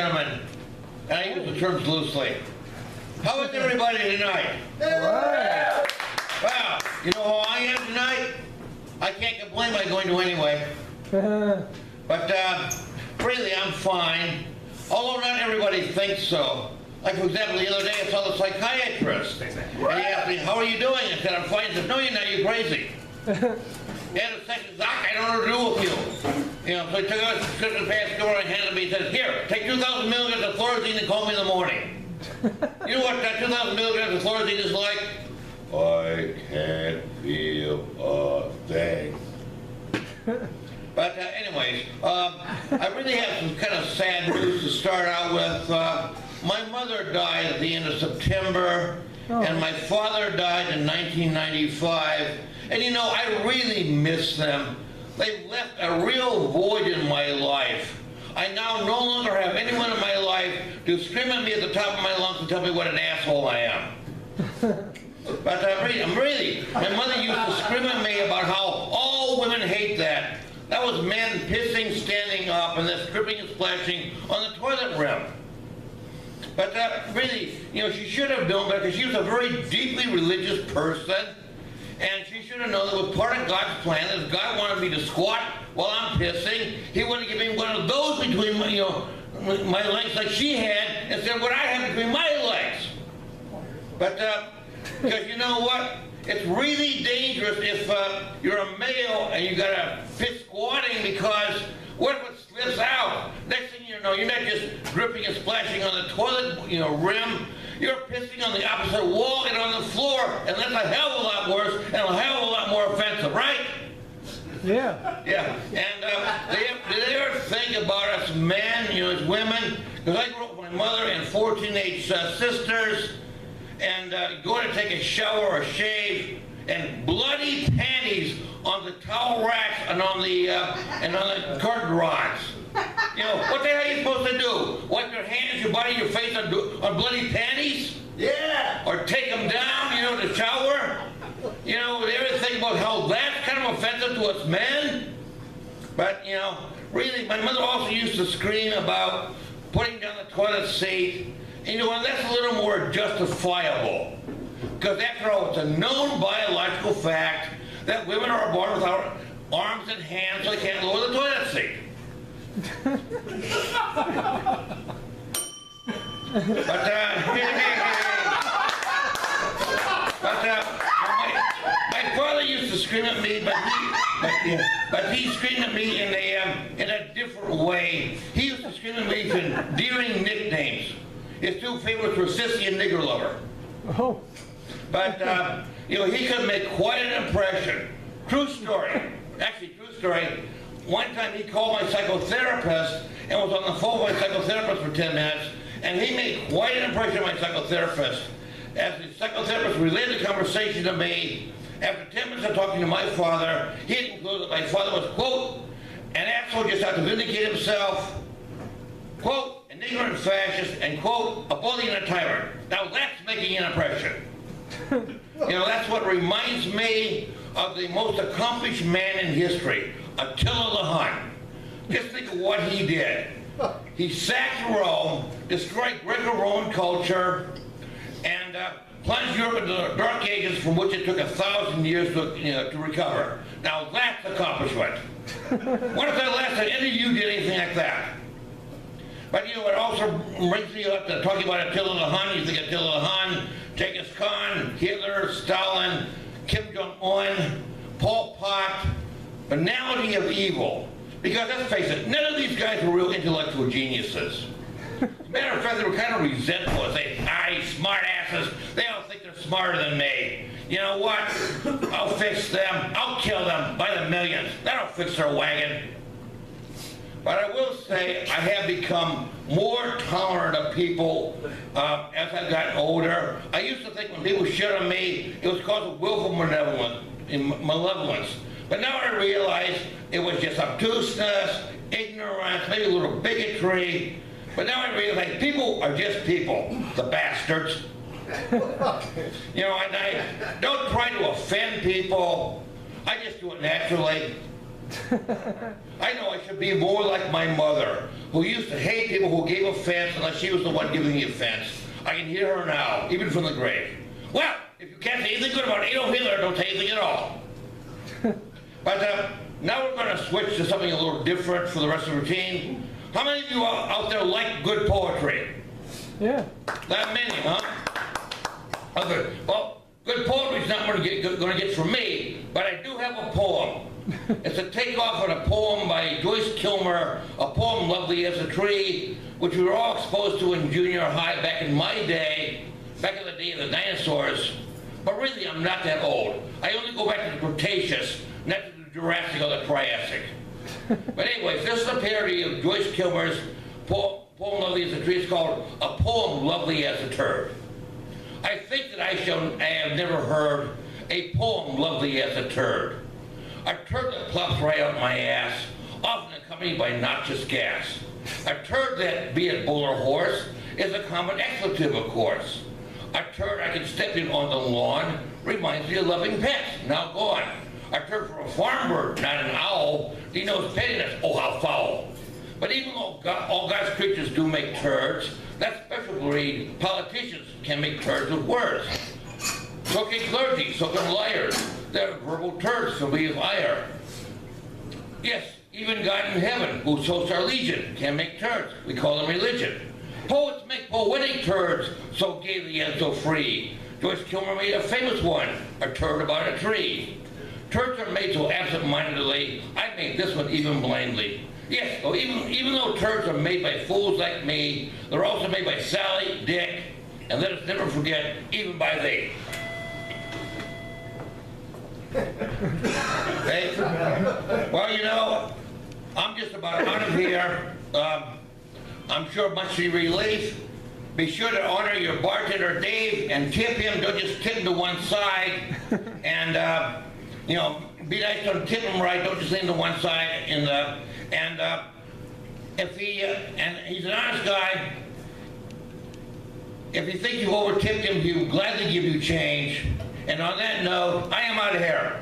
gentlemen, and I use the terms loosely, how is everybody tonight? Right. Wow, you know how I am tonight? I can't complain by going to anyway. But really, I'm fine. Although not everybody thinks so. Like, for example, the other day I saw the psychiatrist. And he asked me, how are you doing? I said, I'm fine. He said, no, you're not. You're crazy. He had a second, Doc, I don't know what to do with you. You know, so he took out his prescription past door and handed me. He said, here, take 2,000 milligrams of fluorescein and call me in the morning. You know what that 2,000 milligrams of fluorescein is like? I can't feel a thing. But anyways, I really have some kind of sad news to start out with. My mother died at the end of September, and my father died in 1995. And you know, I really miss them. They left a real void in my life. I now no longer have anyone in my life to scream at me at the top of my lungs and tell me what an asshole I am. But my mother used to scream at me about how all women hate that. That was men pissing, standing up, and then stripping and splashing on the toilet rim. But really, you know, she should have known better because she was a very deeply religious person. And she should have known that was part of God's plan. If God wanted me to squat while I'm pissing, He wouldn't give me one of those between my, my legs like she had, instead of what I have between my legs. But, because you know what? It's really dangerous if you're a male and you got to piss squatting, because what if it slips out? Next thing you know, you're not just dripping and splashing on the toilet, rim. You're pissing on the opposite wall and on the floor, and that's a hell of a lot worse and a hell of a lot more offensive, right? Yeah. Yeah. And did they ever think about us men, as women? Because I grew up with my mother and 4 teenage sisters, and going to take a shower or shave, and bloody panties on the towel racks and on the curtain rods. What the hell are you supposed to do? Wipe your hands, your body, your face on bloody panties? Yeah. Or take them down, to shower? They ever think about how that's kind of offensive to us men? But, really, my mother also used to scream about putting down the toilet seat. And that's a little more justifiable. Because after all, it's a known biological fact that women are born without arms and hands, so they can't lower the toilet seat. My father used to scream at me, but he screamed at me in a different way. He used to scream at me with endearing nicknames. His 2 favorites were Sissy and Nigger Lover. Oh. But, he could make quite an impression. True story. Actually, true story. One time he called my psychotherapist and was on the phone with my psychotherapist for 10 minutes, and he made quite an impression on my psychotherapist. As the psychotherapist relayed the conversation to me, after 10 minutes of talking to my father, he had concluded that my father was, quote, an asshole just out to vindicate himself, quote, an ignorant fascist, and, quote, a bully and a tyrant. Now that's making an impression. That's what reminds me of the most accomplished man in history, Attila the Hun. Just think of what he did. He sacked Rome, destroyed Greco-Roman culture, and plunged Europe into the Dark Ages, from which it took 1,000 years to recover. Now that's accomplishment. When was the last time any of you did anything like that? But it also brings me up to talking about Attila the Hun. You think Attila the Hun, Genghis Khan, Hitler, Stalin, Kim Jong-un, Pol Pot, banality of evil. Because let's face it, none of these guys were real intellectual geniuses. As a matter of fact, they were kind of resentful. They say, smart asses, they all think they're smarter than me. You know what? I'll fix them. I'll kill them by the millions. That'll fix their wagon. But I will say I have become more tolerant of people as I've gotten older. I used to think when people shit on me, it was because of willful malevolence. But now I realize it was just obtuseness, ignorance, maybe a little bigotry. But now I realize people are just people, the bastards. And I don't try to offend people. I just do it naturally. I know I should be more like my mother, who used to hate people who gave offense unless she was the one giving the offense. I can hear her now, even from the grave. Well, if you can't say anything good about Adolf Hitler, don't say anything at all. But now we're going to switch to something a little different for the rest of the routine. How many of you out there like good poetry? Yeah. That many, huh? Okay. Well, good poetry is not going to get from me, but I do have a poem. It's a takeoff on a poem by Joyce Kilmer, a poem Lovely as a Tree, which we were all exposed to in junior high back in my day, back in the day of the dinosaurs. But really, I'm not that old. I only go back to the Cretaceous, not to the Jurassic or the Triassic. But anyways, this is a parody of Joyce Kilmer's poem Lovely as a Tree. It's called A Poem Lovely as a Turd. I think that I have never heard a poem lovely as a turd. A turd that plops right out my ass, often accompanied by noxious gas. A turd that, be it bull or horse, is a common expletive, of course. A turd I can step in on the lawn reminds me of loving pets, now gone. A turd for a farm bird, not an owl, denotes pettiness, oh how foul. But even though all God's creatures do make turds, that special breed, politicians, can make turds with words. So can clergy, so can liars. They're verbal turds filled with ire. Yes, even God in heaven, who hosts our legion, can make turds. We call them religion. Poets make poetic turds, so gaily and so free. Joyce Kilmer made a famous one, a turd about a tree. Turds are made so absent-mindedly, I made this one even blindly. Yes, so even though turds are made by fools like me, they're also made by Sally, Dick, and let us never forget, even by thee. Hey? Well, you know, I'm just about out of here. I'm sure much to your relief. Be sure to honor your bartender, Dave, and tip him. Don't just tip him to one side. And, you know, be nice to tip him right. Don't just lean to one side. If he's an honest guy, if you think you've over-tipped him, he will gladly give you change. And on that note, I am out of here.